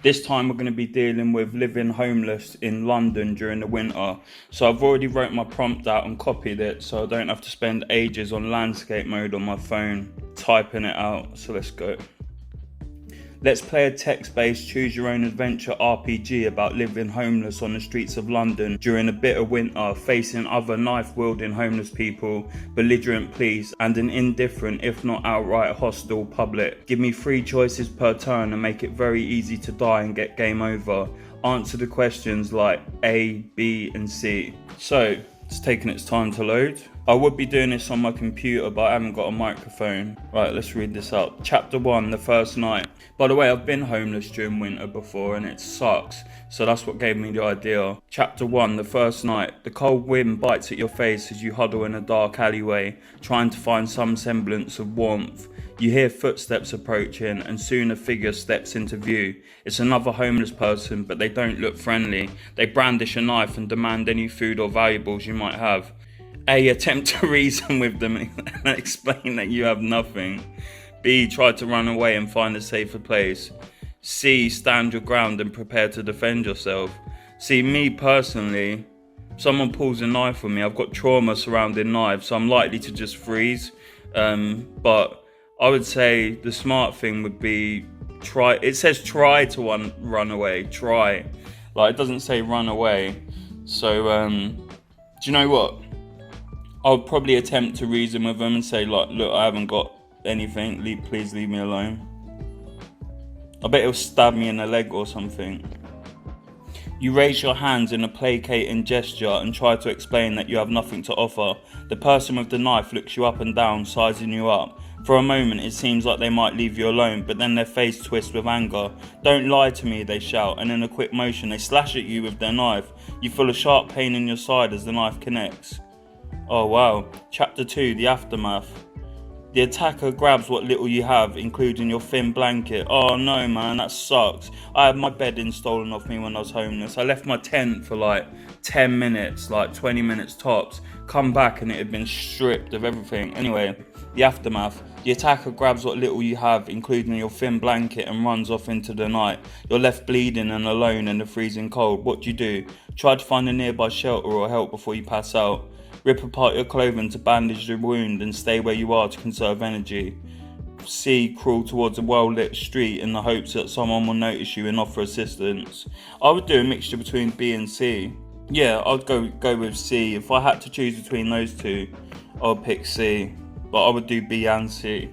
This time we're going to be dealing with living homeless in London during the winter. So I've already wrote my prompt out and copied it so I don't have to spend ages on landscape mode on my phone typing it out. So let's go. Let's play a text-based choose your own adventure RPG about living homeless on the streets of London during a bitter winter, facing other knife-wielding homeless people, belligerent police and an indifferent if not outright hostile public. Give me 3 choices per turn and make it very easy to die and get game over. Answer the questions like A, B and C. So it's taking its time to load. I would be doing this on my computer, but I haven't got a microphone. Right, let's read this out. Chapter 1, the first night. By the way, I've been homeless during winter before and it sucks, so that's what gave me the idea. Chapter 1, the first night. The cold wind bites at your face as you huddle in a dark alleyway, trying to find some semblance of warmth. You hear footsteps approaching and soon a figure steps into view. It's another homeless person, but they don't look friendly. They brandish a knife and demand any food or valuables you might have. A, attempt to reason with them and explain that you have nothing. B, try to run away and find a safer place. C, stand your ground and prepare to defend yourself. See, me personally, if someone pulls a knife on me, I've got trauma surrounding knives, so I'm likely to just freeze. But I would say the smart thing would be try. It says try to run away. Try. Like, it doesn't say run away. So, do you know what? I'll probably attempt to reason with them and say, like, look, I haven't got anything. Please leave me alone. I bet he'll stab me in the leg or something. You raise your hands in a placating gesture and try to explain that you have nothing to offer. The person with the knife looks you up and down, sizing you up. For a moment, it seems like they might leave you alone, but then their face twists with anger. Don't lie to me, they shout, and in a quick motion, they slash at you with their knife. You feel a sharp pain in your side as the knife connects. Oh wow. Chapter 2, the aftermath. The attacker grabs what little you have, including your thin blanket. Oh no, man, that sucks. I had my bedding stolen off me when I was homeless. I left my tent for like 10 minutes, like 20 minutes tops. Come back and it had been stripped of everything. Anyway, the aftermath. The attacker grabs what little you have, including your thin blanket, and runs off into the night. You're left bleeding and alone in the freezing cold. What do? Try to find a nearby shelter or help before you pass out. Rip apart your clothing to bandage the wound and stay where you are to conserve energy. C, crawl towards a well-lit street in the hopes that someone will notice you and offer assistance. I would do a mixture between B and C. Yeah, I'd go with C. If I had to choose between those two, I'd pick C. But I would do B and C.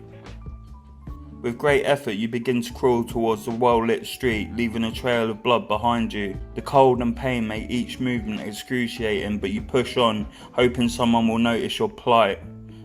With great effort, you begin to crawl towards the well-lit street, leaving a trail of blood behind you. The cold and pain make each movement excruciating, but you push on, hoping someone will notice your plight.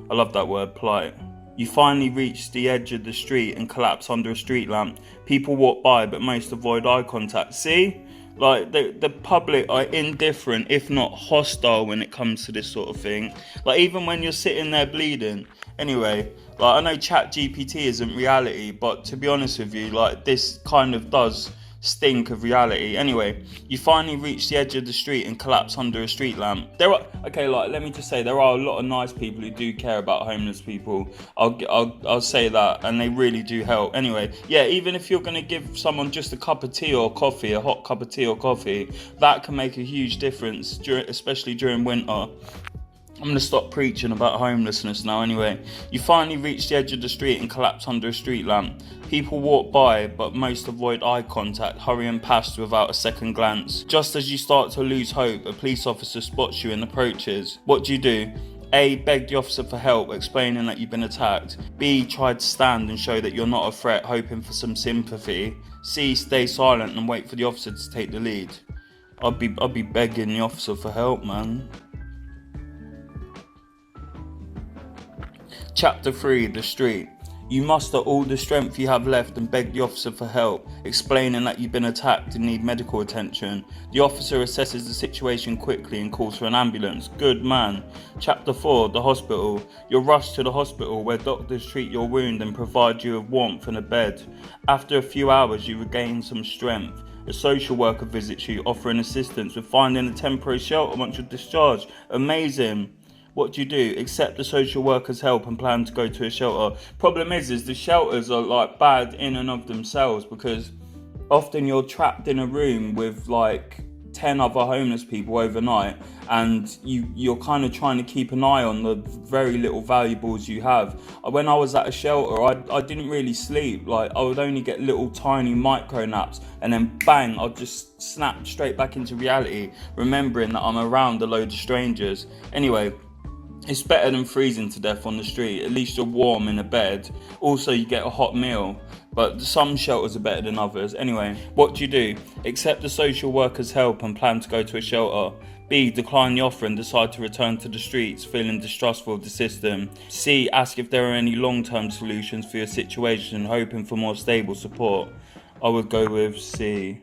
I love that word, plight. You finally reach the edge of the street and collapse under a street lamp. People walk by, but most avoid eye contact. See? Like, the public are indifferent, if not hostile, when it comes to this sort of thing. Like, even when you're sitting there bleeding. Anyway, like, I know ChatGPT isn't reality, but to be honest with you, like, this kind of does stink of reality. Anyway, you finally reach the edge of the street and collapse under a street lamp. Let me just say, there are a lot of nice people who do care about homeless people. I'll say that, and they really do help. Anyway, yeah, even if you're gonna give someone just a cup of tea or coffee, a hot cup of tea or coffee, that can make a huge difference, especially during winter. I'm going to stop preaching about homelessness now anyway. You finally reach the edge of the street and collapse under a street lamp. People walk by, but most avoid eye contact, hurrying past without a second glance. Just as you start to lose hope, a police officer spots you and approaches. What do? A, beg the officer for help, explaining that you've been attacked. B, try to stand and show that you're not a threat, hoping for some sympathy. C, stay silent and wait for the officer to take the lead. I'd be begging the officer for help, man. Chapter 3, the street. You muster all the strength you have left and beg the officer for help, explaining that you've been attacked and need medical attention. The officer assesses the situation quickly and calls for an ambulance. Good man. Chapter 4, the hospital. You're rushed to the hospital where doctors treat your wound and provide you with warmth and a bed. After a few hours, you regain some strength. A social worker visits you, offering assistance with finding a temporary shelter once you're discharged. Amazing. What do? Accept the social worker's help and plan to go to a shelter. Problem is the shelters are like bad in and of themselves because Often you're trapped in a room with like 10 other homeless people overnight, and you're kind of trying to keep an eye on the very little valuables you have. When I was at a shelter, I didn't really sleep. Like, I would only get little tiny micro naps, and then bang, I'd just snap straight back into reality, remembering that I'm around a load of strangers. Anyway, it's better than freezing to death on the street. At least you're warm in a bed. Also, you get a hot meal. But some shelters are better than others. Anyway, what do? Accept the social worker's help and plan to go to a shelter. B. Decline the offer and decide to return to the streets, feeling distrustful of the system. C. Ask if there are any long-term solutions for your situation, hoping for more stable support. I would go with C.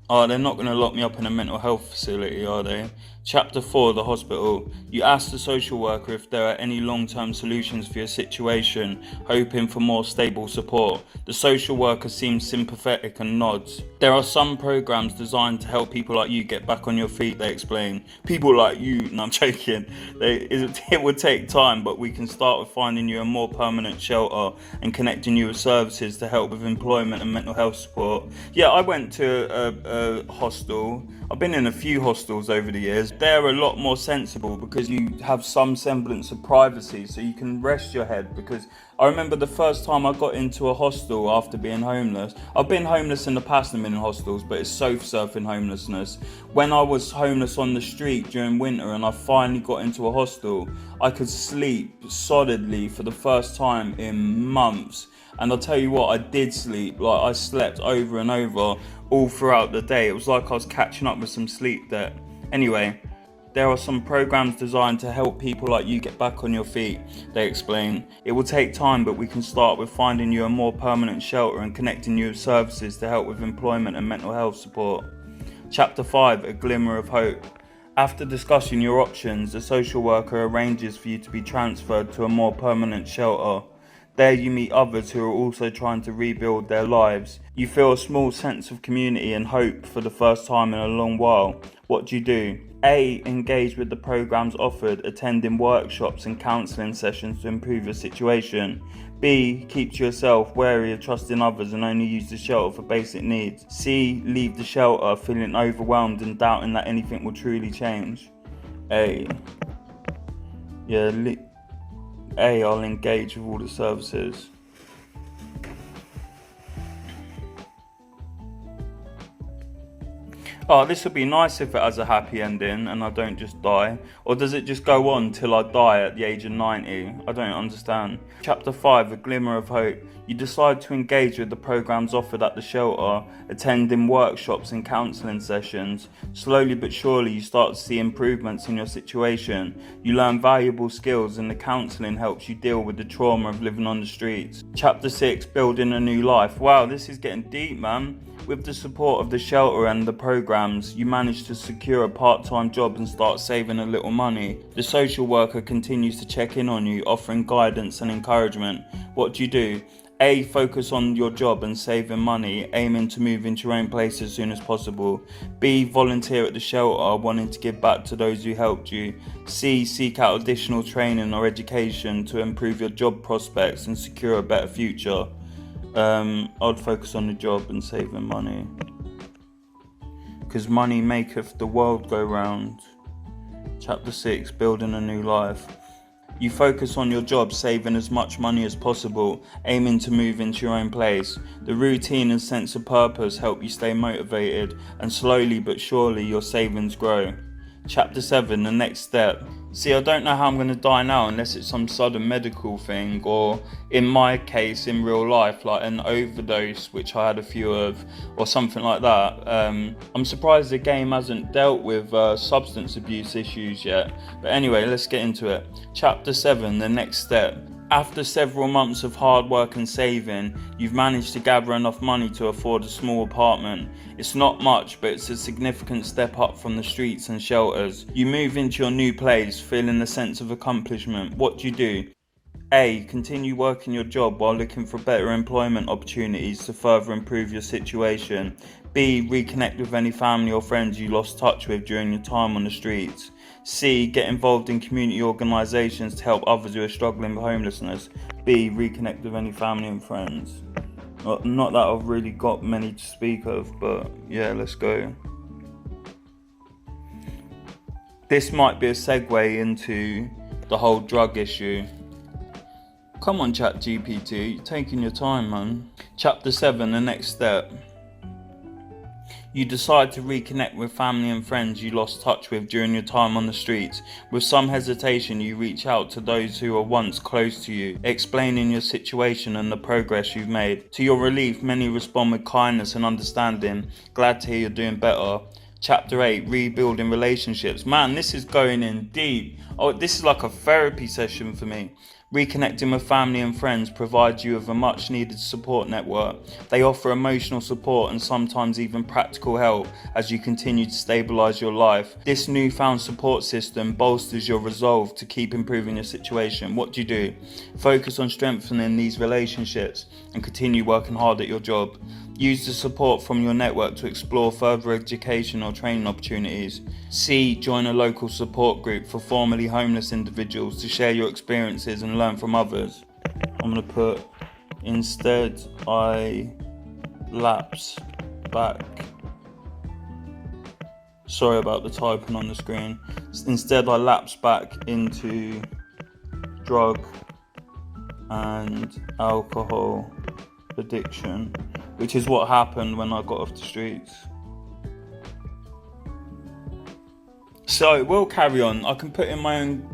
Oh, they're not going to lock me up in a mental health facility, are they? Chapter 4, the hospital. You ask the social worker if there are any long-term solutions for your situation, hoping for more stable support. The social worker seems sympathetic and nods. There are some programs designed to help people like you get back on your feet, they explain. People like you, no, I'm joking. It would take time, but we can start with finding you a more permanent shelter and connecting you with services to help with employment and mental health support. Yeah, I went to a hostel. I've been in a few hostels over the years. They're a lot more sensible because you have some semblance of privacy, so you can rest your head. Because I remember the first time I got into a hostel after being homeless. I've been homeless in the past and been in hostels, but it's sofa surfing homelessness. When I was homeless on the street during winter and I finally got into a hostel, I could sleep solidly for the first time in months. And I'll tell you what, I did sleep. Like, I slept over and over all throughout the day. It was like I was catching up with some sleep debt. Anyway, there are some programs designed to help people like you get back on your feet, they explain. It will take time, but we can start with finding you a more permanent shelter and connecting you with services to help with employment and mental health support. Chapter 5, a glimmer of hope. After discussing your options, a social worker arranges for you to be transferred to a more permanent shelter. There you meet others who are also trying to rebuild their lives. You feel a small sense of community and hope for the first time in a long while. What do? A. Engage with the programs offered, attending workshops and counselling sessions to improve your situation. B. Keep to yourself, wary of trusting others and only use the shelter for basic needs. C. Leave the shelter feeling overwhelmed and doubting that anything will truly change. A. I'll engage with all the services. Oh, this would be nice if it has a happy ending and I don't just die. Or does it just go on till I die at the age of 90? I don't understand. Chapter 5, a glimmer of hope. You decide to engage with the programs offered at the shelter, attending workshops and counselling sessions. Slowly but surely you start to see improvements in your situation. You learn valuable skills and the counselling helps you deal with the trauma of living on the streets. Chapter 6, building a new life. Wow, this is getting deep, man. With the support of the shelter and the programs, you manage to secure a part-time job and start saving a little money. The social worker continues to check in on you, offering guidance and encouragement. What do? A. Focus on your job and saving money, aiming to move into your own place as soon as possible. B. Volunteer at the shelter, wanting to give back to those who helped you. C. Seek out additional training or education to improve your job prospects and secure a better future. I'd focus on the job and saving money. Because money maketh the world go round. Chapter 6, building a new life. You focus on your job, saving as much money as possible, aiming to move into your own place. The routine and sense of purpose help you stay motivated, and slowly but surely your savings grow. Chapter 7, the next step. See, I don't know how I'm going to die now unless it's some sudden medical thing, or in my case, in real life, like an overdose, which I had a few of, or something like that. I'm surprised the game hasn't dealt with substance abuse issues yet. But anyway, let's get into it. Chapter 7, the next step. After several months of hard work and saving, you've managed to gather enough money to afford a small apartment. It's not much, but it's a significant step up from the streets and shelters. You move into your new place, feeling a sense of accomplishment. What do? A. Continue working your job while looking for better employment opportunities to further improve your situation. B. Reconnect with any family or friends you lost touch with during your time on the streets. C, get involved in community organisations to help others who are struggling with homelessness. B, reconnect with any family and friends. Not that I've really got many to speak of, but yeah, let's go. This might be a segue into the whole drug issue. Come on, ChatGPT, you're taking your time, man. Chapter 7, the next step. You decide to reconnect with family and friends you lost touch with during your time on the streets. With some hesitation, you reach out to those who were once close to you, explaining your situation and the progress you've made. To your relief, many respond with kindness and understanding. Glad to hear you're doing better. Chapter 8, rebuilding relationships. Man, this is going in deep. Oh, this is like a therapy session for me. Reconnecting with family and friends provides you with a much needed support network. They offer emotional support and sometimes even practical help as you continue to stabilise your life. This newfound support system bolsters your resolve to keep improving your situation. What do? Focus on strengthening these relationships and continue working hard at your job. Use the support from your network to explore further education or training opportunities. C, join a local support group for formerly homeless individuals to share your experiences and learn from others. I'm going to put, instead I lapse back. Sorry about the typing on the screen. Instead I lapse back into drug and alcohol addiction, which is what happened when I got off the streets. So we'll carry on. I can put in my own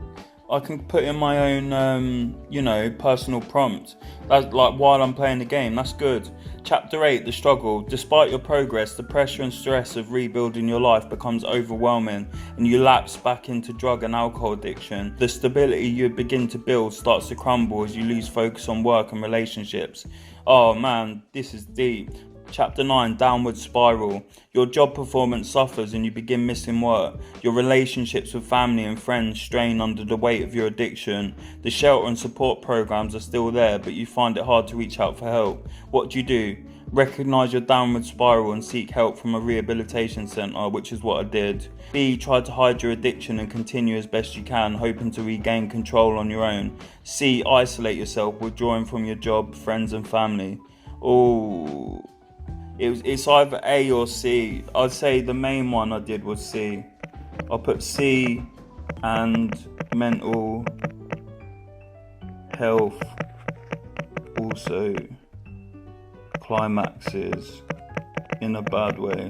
personal prompt. That's like while I'm playing the game. That's good. Chapter 8, the struggle. Despite your progress, the pressure and stress of rebuilding your life becomes overwhelming and you lapse back into drug and alcohol addiction. The stability you begin to build starts to crumble as you lose focus on work and relationships. Oh man, this is deep. Chapter 9, downward spiral. Your job performance suffers and you begin missing work. Your relationships with family and friends strain under the weight of your addiction. The shelter and support programs are still there, but you find it hard to reach out for help. What do? Recognise your downward spiral and seek help from a rehabilitation centre, which is what I did. B, try to hide your addiction and continue as best you can, hoping to regain control on your own. C, isolate yourself, withdrawing from your job, friends and family. Oh, it's either A or C. I'd say the main one I did was C. I'll put C and mental health also climaxes in a bad way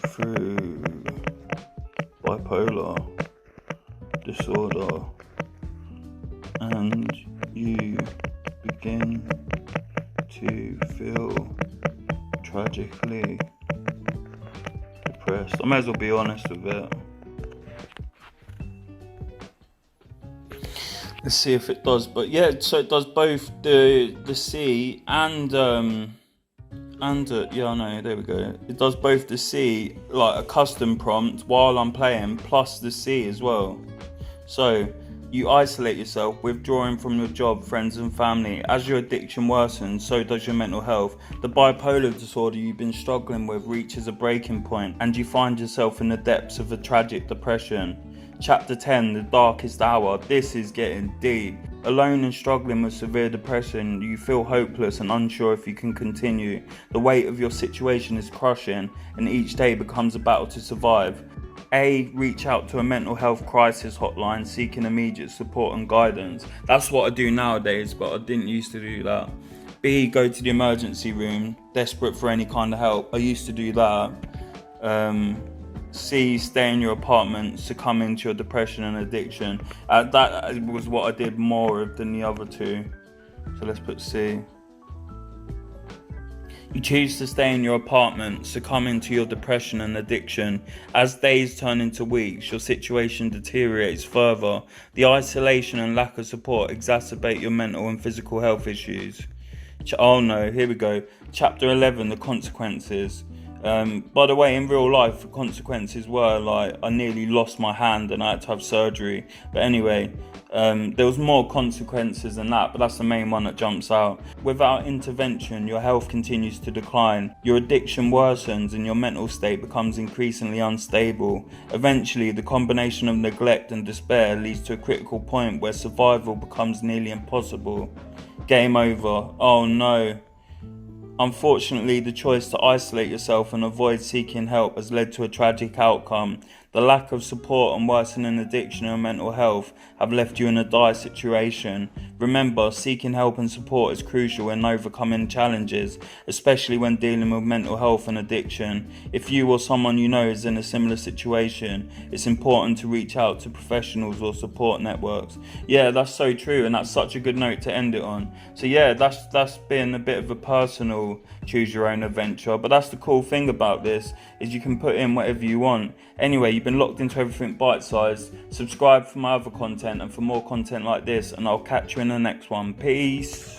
through bipolar disorder, and you begin to feel tragically depressed. I may as well be honest with it. Let's see if it does. But yeah, so it does both the C and yeah, I know, there we go. It does both the C, like a custom prompt while I'm playing, plus the C as well. So you isolate yourself, withdrawing from your job, friends and family. As your addiction worsens, so does your mental health. The bipolar disorder you've been struggling with reaches a breaking point and you find yourself in the depths of a tragic depression. Chapter 10, the darkest hour. This is getting deep. Alone and struggling with severe depression, you feel hopeless and unsure if you can continue. The weight of your situation is crushing and each day becomes a battle to survive. A, reach out to a mental health crisis hotline seeking immediate support and guidance. That's what I do nowadays, but I didn't used to do that. B, go to the emergency room, desperate for any kind of help. I used to do that. C, stay in your apartment, succumb into your depression and addiction. That was what I did more of than the other two. So let's put C. You choose to stay in your apartment, succumbing to your depression and addiction. As days turn into weeks, your situation deteriorates further. The isolation and lack of support exacerbate your mental and physical health issues. Oh no, here we go. Chapter 11, the consequences. By the way, in real life, the consequences were like I nearly lost my hand and I had to have surgery. But anyway, there was more consequences than that, but that's the main one that jumps out. Without intervention, your health continues to decline, your addiction worsens, and your mental state becomes increasingly unstable. Eventually, the combination of neglect and despair leads to a critical point where survival becomes nearly impossible. Game over. Oh no. Unfortunately, the choice to isolate yourself and avoid seeking help has led to a tragic outcome. The lack of support and worsening addiction and mental health have left you in a dire situation. Remember, seeking help and support is crucial in overcoming challenges, especially when dealing with mental health and addiction. If you or someone you know is in a similar situation, it's important to reach out to professionals or support networks. Yeah, that's so true, and that's such a good note to end it on. So yeah, that's been a bit of a personal choose your own adventure, but that's the cool thing about this, is you can put in whatever you want. Anyway, you've been locked into Everything Bite-Sized. Subscribe for my other content and for more content like this, and I'll catch you in the next one. Peace.